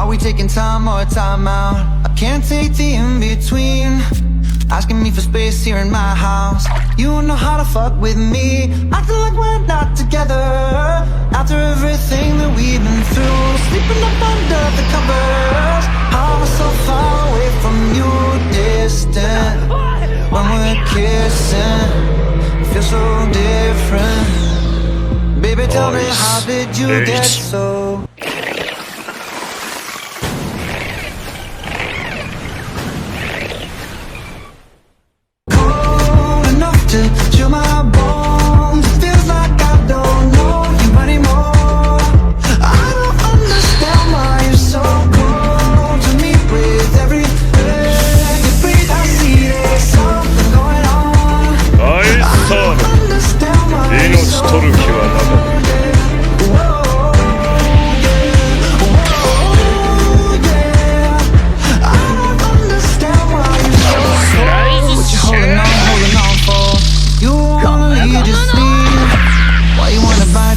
Are we taking time or time out? I can't take the in-between. Asking me for space here in my house. You don't know how to fuck with me. Acting like we're not together. After everything that we've been through, sleeping up under the covers. I was so far away from you, distant. When we're kissing, it feels so different. Baby, tell me, how did you get so? Chill my bones. It feels like I don't know you anymore. I don't understand why you're so cold to me. With every breath you breathe, I see there's something going on. I don't understand why you're so cold.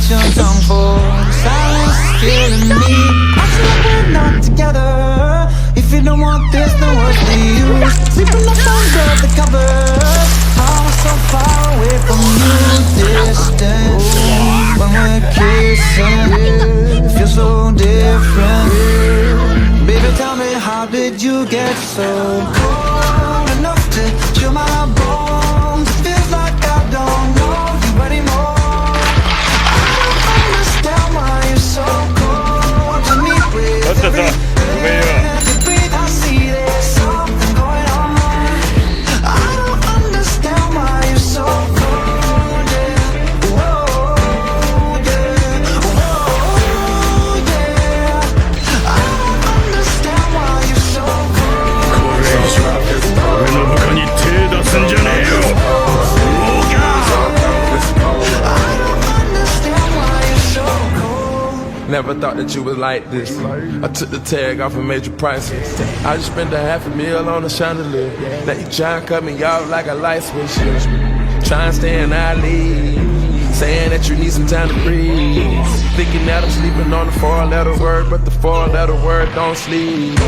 Your tongue for silence is killing me. I feel like we're not together. If you don't want this, then what's the use? Sleeping up under the covers. I was so far away from you, distant. When we're kissing, it feels so different. Baby, tell me, how did you get so cold enough to chill my bones? It feels like I don't know you anymore. So cold to me with every breath you breathe, I see there's something going on. I don't understand why you're so cold, yeah. Whoa, yeah. Whoa, yeah. I don't understand why you're so cold. 俺の部下に手出すんじゃねえよ。Never thought that you was like this. I took the tag off and made you priceless. I just spent $500,000 on a chandelier. Now you try and cut me out like a light switch. Try and stay in our league, saying that you need some time to breathe. Thinking that I'm sleeping on the 4-letter word, but the 4-letter word don't sleep.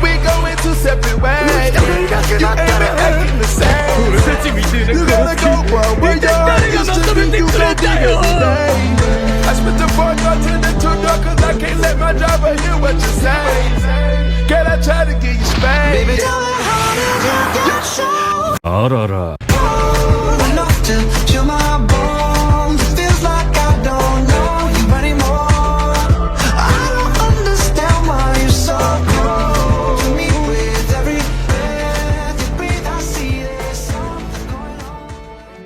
We going two separate ways. You ain't been acting the same. You gotta go, bro. Where your heart used to be, you go dig every day. I spent the 4 yards in the 2 door, cause I can't let my driver hear what you say. Can I try to get you spanked? Baby, tell me, how did you get so? Arara. Cold enough to chill my bones.